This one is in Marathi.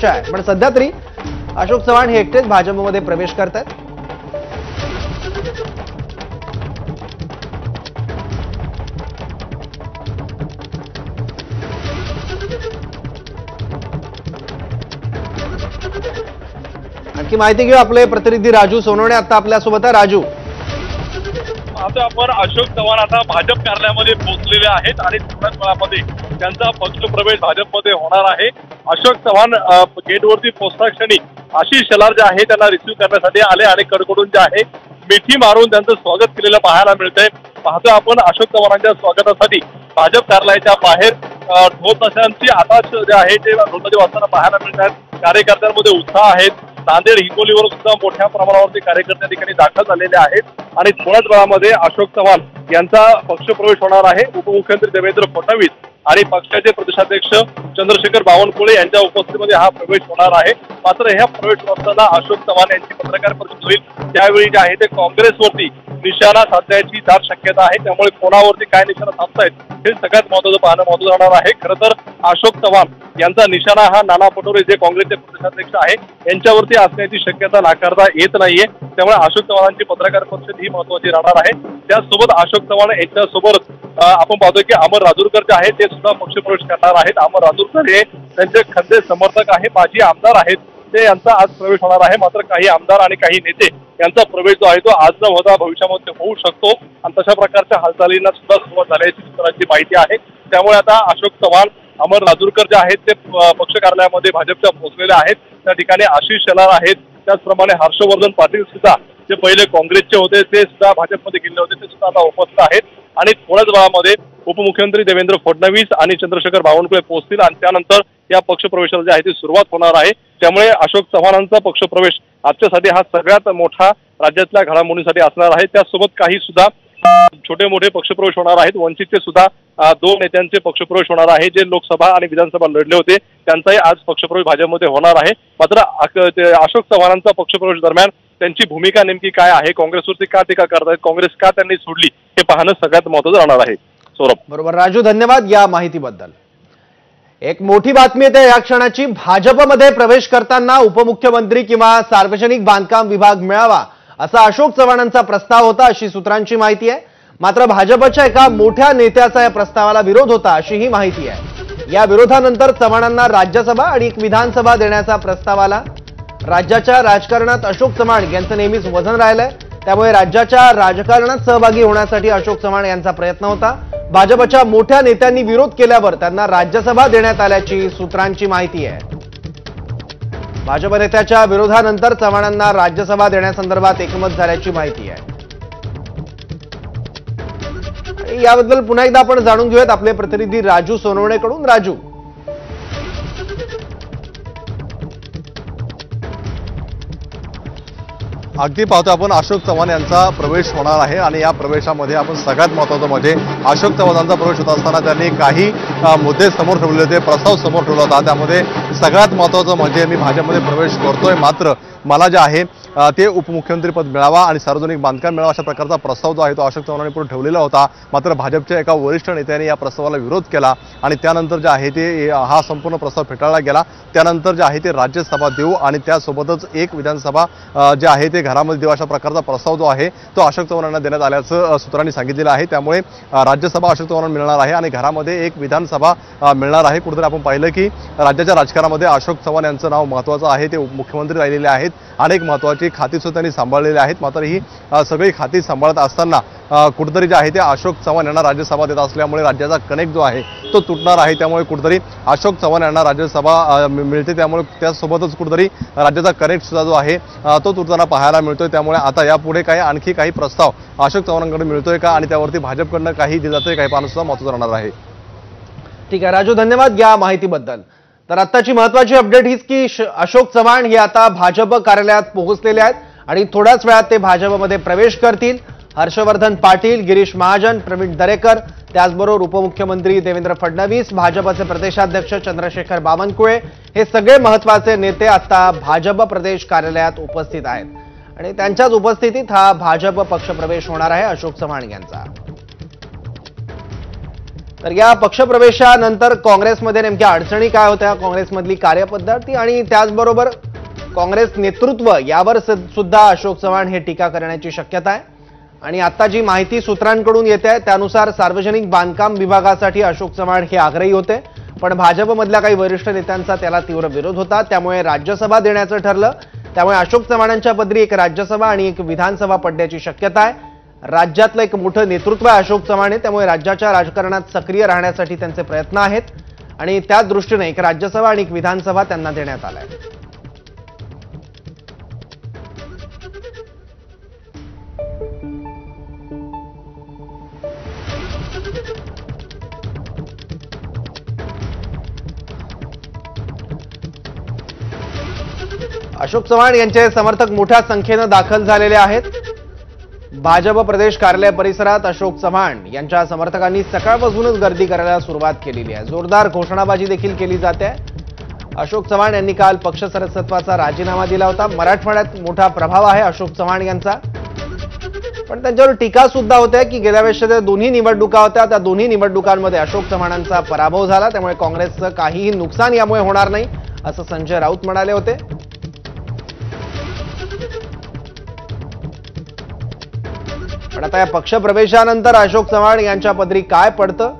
चर्चा आहे। पण सध्या तरी अशोक चव्हाण हे एकटेच भाजपमध्ये प्रवेश करतात। आणखी माहिती घेऊ, आपले प्रतिनिधी राजू सोनवणे आता आपल्यासोबत आहे। राजू, आता आपण अशोक चव्हाण आता भाजप कार्यालयामध्ये पोहोचलेले आहेत आणि थोड्याच वेळामध्ये त्यांचा पक्ष प्रवेश भाजपमध्ये होणार आहे। अशोक चव्हाण गेटवरती पोहोचता क्षणी आशिष शेलार जे आहे त्यांना रिसीव्ह करण्यासाठी आले आणि कडकडून जे आहे मिठी मारून त्यांचं स्वागत केलेलं पाहायला मिळतंय। पाहतोय आपण अशोक चव्हाणांच्या स्वागतासाठी भाजप कार्यालयाच्या बाहेर ढोल ताशांची आताच जे आहे ते ढोलताशे वाजताना पाहायला मिळतात। कार्यकर्त्यांमध्ये उत्साह आहेत। नांदेड हिंगोलीवर सुद्धा मोठ्या प्रमाणावरती कार्यकर्ते ठिकाणी दाखल झालेले आहेत आणि थोड्याच वेळामध्ये अशोक चव्हाण यांचा पक्षप्रवेश होणार आहे। उपमुख्यमंत्री देवेंद्र फडणवीस आणि पक्षाचे प्रदेशाध्यक्ष चंद्रशेखर बावनकुळे यांच्या उपस्थितीमध्ये हा प्रवेश होणार आहे। मात्र ह्या प्रवेश करताना अशोक चव्हाण यांची पत्रकार परिषद होईल त्यावेळी जे आहे ते काँग्रेसवरती निशाणा साधण्याची दाट शक्यता आहे। त्यामुळे कोणावरती काय निशाणा साधतायत हे सगळ्यात महत्त्वाचं पाहणं महत्त्वाचं राहणार आहे। खरं तर अशोक चव्हाण यांचा निशाणा हा नाना पटोले जे काँग्रेसचे प्रदेशाध्यक्ष आहे यांच्यावरती असण्याची शक्यता नाकारता येत नाहीये। त्यामुळे अशोक चव्हाणांची पत्रकार परिषद ही महत्त्वाची राहणार आहे। त्याचसोबत अशोक चव्हाण यांच्यासोबत आपण पाहतोय की अमर राजूरकर जे आहेत ते सुद्धा पक्षप्रवेश करणार आहेत। अमर राजूरकर हे त्यांचे खंदे समर्थक आहे, माजी आमदार आहेत, ते यांचा आज प्रवेश होणार आहे। मात्र काही आमदार आणि काही नेते यांचा प्रवेश जो आहे तो आज न होता भविष्यामध्ये होऊ शकतो आणि तशा प्रकारच्या हालचालींना सुद्धा सुरुवात झाल्याची सूत्रांची माहिती आहे। त्यामुळे आता अशोक चव्हाण अमर राजूरकर जे आहेत ते पक्ष कार्यालयामध्ये भाजपच्या पोहोचलेले आहेत। त्या ठिकाणी आशिष शेलार आहेत, त्याचप्रमाणे हर्षवर्धन पाटील सुद्धा जे पहिले काँग्रेसचे होते ते सुद्धा भाजपमध्ये गेले होते ते सुद्धा आता उपस्थित आहेत आणि थोड्याच वेळामध्ये उपमुख्यमंत्री देवेंद्र फडणवीस आणि चंद्रशेखर बावनकुळे पोहोचतील आणि त्यानंतर या पक्षप्रवेशाला जे आहे ती सुरुवात होणार आहे। त्यामुळे अशोक चव्हाणांचा पक्षप्रवेश आजच्यासाठी हा सगळ्यात मोठा राज्यातल्या घडामोडींसाठी असणार आहे। त्यासोबत काही सुद्धा छोटे मोठे पक्षप्रवेश होणार आहेत। वंचितचे सुद्धा 2 नेत्यांचे पक्षप्रवेश होणार आहे, जे लोकसभा आणि विधानसभा लढले होते त्यांचाही आज पक्षप्रवेश भाजपमध्ये होणार आहे। मात्र अशोक चव्हाणांचा पक्षप्रवेश दरम्यान त्यांची भूमिका नेमकी काय आहे, काँग्रेसवरती का टीका करतायत, काँग्रेस का त्यांनी सोडली, हे पाहणं सगळ्यात महत्त्वाचं राहणार आहे। सौरभ, बरोबर राजू, धन्यवाद या माहितीबद्दल। एक मोठी बातमी येते या क्षणाची। भाजपमध्ये प्रवेश करताना उपमुख्यमंत्री किंवा सार्वजनिक बांधकाम विभाग मिळावा असा अशोक चव्हाणांचा प्रस्ताव होता अशी सूत्रांची माहिती आहे। मात्र भाजपच्या एका मोठ्या नेत्याचा या प्रस्तावाला विरोध होता अशी ही माहिती आहे। या विरोधानंतर चव्हाणांना राज्यसभा आणि एक विधानसभा देण्याचा प्रस्तावाला राज्याच्या राजकारणात अशोक चव्हाण यांचं नेहमीच वजन राहिलंय। त्यामुळे राज्याच्या राजकारणात सहभागी होण्यासाठी अशोक चव्हाण यांचा प्रयत्न होता। भाजपच्या मोठ्या नेत्यांनी विरोध केल्यावर त्यांना राज्यसभा देण्यात आल्याची सूत्रांची माहिती आहे। भाजप नेत्याच्या विरोधानंतर चव्हाणांना राज्यसभा देण्यासंदर्भात एकमत झाल्याची माहिती आहे। याबद्दल पुन्हा एकदा आपण जाणून घेऊयात आपले प्रतिनिधी राजू सोनवणेकडून। राजू, अगदी पाहतो आपण अशोक चव्हाण यांचा प्रवेश होणार आहे आणि या प्रवेशामध्ये आपण सगळ्यात महत्त्वाचं म्हणजे अशोक चव्हाणांचा प्रवेश होत असताना त्यांनी काही मुद्दे समोर ठेवले होते, प्रस्ताव समोर ठेवला होता। त्यामध्ये सगळ्यात महत्त्वाचं म्हणजे मी भाजपमध्ये प्रवेश करतोय, मात्र मला जे आहे ते उपमुख्यमंत्रीपद मिळावा आणि सार्वजनिक बांधकाम मिळावा अशा प्रकारचा प्रस्ताव जो आहे तो अशोक चव्हाणांनी पुढे ठेवलेला होता। मात्र भाजपच्या एका वरिष्ठ नेत्याने या प्रस्तावाला विरोध केला आणि त्यानंतर जे आहे ते हा संपूर्ण प्रस्ताव फेटाळला गेला। त्यानंतर जे आहे ते राज्यसभा देऊ आणि त्यासोबतच एक विधानसभा जे आहे ते घरामध्ये देऊ अशा प्रकारचा प्रस्ताव जो आहे तो अशोक चव्हाणांना देण्यात आल्याचं सूत्रांनी सांगितलेलं आहे। त्यामुळे राज्यसभा अशोक चव्हाणांना मिळणार आहे आणि घरामध्ये एक विधानसभा मिळणार आहे। कुठेतरी आपण पाहिलं की राज्याच्या राजकारणामध्ये अशोक चव्हाण यांचं नाव महत्त्वाचं आहे, ते मुख्यमंत्री राहिलेले आहेत, अनेक महत्त्वाची खाती सुद्धा त्यांनी सांभाळलेली आहेत। मात्र ही सगळी खाती सांभाळत असताना कुठेतरी जे आहे ते अशोक चव्हाण यांना राज्यसभा देत असल्यामुळे राज्याचा कनेक्ट जो आहे तो तुटणार आहे। त्यामुळे कुठेतरी अशोक चव्हाण यांना राज्यसभा मिळते, त्यामुळे त्यासोबतच कुठेतरी राज्याचा कनेक्ट सुद्धा जो आहे तो तुटताना पाहायला मिळतोय। त्यामुळे आता यापुढे आणखी काही प्रस्ताव अशोक चव्हाणांकडे मिळतोय का आणि त्यावरती भाजपकडनं काही दिलं जातंय काही पाहणं सुद्धा महत्त्वाचं राहणार आहे। ठीक आहे राजू, धन्यवाद या माहितीबद्दल। तर आताची महत्त्वाची अपडेट हीच की अशोक चव्हाण हे आता भाजप कार्यालयात पोहोचलेले आहेत आणि थोड्याच वेळात ते भाजपमध्ये प्रवेश करतील। हर्षवर्धन पाटील, गिरीश महाजन, प्रवीण दरेकर, त्याचबरोबर उपमुख्यमंत्री देवेंद्र फडणवीस, भाजपचे प्रदेशाध्यक्ष चंद्रशेखर बावनकुळे हे सगळे महत्त्वाचे नेते आता भाजप प्रदेश कार्यालयात उपस्थित आहेत आणि त्यांच्याच उपस्थितीत हा भाजप पक्षप्रवेश होणार आहे अशोक चव्हाण यांचा। तर या पक्षप्रवेशानंतर काँग्रेसमध्ये नेमक्या अडचणी काय होत्या, काँग्रेसमधली कार्यपद्धती आणि त्याचबरोबर काँग्रेस नेतृत्व यावर सुद्धा अशोक चव्हाण हे टीका करण्याची शक्यता आहे। आणि आता जी माहिती सूत्रांकडून येते आहे त्यानुसार सार्वजनिक बांधकाम विभागासाठी अशोक चव्हाण हे आग्रही होते, पण भाजपमधल्या काही वरिष्ठ नेत्यांचा त्याला तीव्र विरोध होता, त्यामुळे राज्यसभा देण्याचं ठरलं। त्यामुळे अशोक चव्हाणांच्या पदरी एक राज्यसभा आणि एक विधानसभा पडण्याची शक्यता आहे। राज्यातलं एक मोठं नेतृत्व आहे अशोक चव्हाण, त्यामुळे राज्याच्या राजकारणात सक्रिय राहण्यासाठी त्यांचे प्रयत्न आहेत आणि त्या दृष्टीने एक राज्यसभा आणि एक विधानसभा त्यांना देण्यात आलाय। अशोक चव्हाण यांचे समर्थक मोठ्या संख्येने दाखल झालेले आहेत। भाजप प्रदेश कार्यालय परिसरात अशोक चव्हाण यांच्या समर्थकांनी सकाळपासूनच गर्दी करायला सुरुवात केलेली आहे। जोरदार घोषणाबाजी देखील केली जाते। अशोक चव्हाण यांनी काल पक्ष सदस्यत्वाचा राजीनामा दिला होता। मराठवाड्यात मोठा प्रभाव आहे अशोक चव्हाण यांचा, पण त्यांच्यावर टीका सुद्धा होते की गेल्या वेळेस दोन्ही निवडणुका होत्या, त्या दोन्ही निवडणुकांमध्ये अशोक चव्हाणांचा पराभव झाला, त्यामुळे काँग्रेसचं काहीही नुकसान यामुळे होणार नाही असं संजय राऊत म्हणाले होते। पण आता या पक्षप्रवेशानंतर अशोक चव्हाण यांच्या पदरी काय पडतं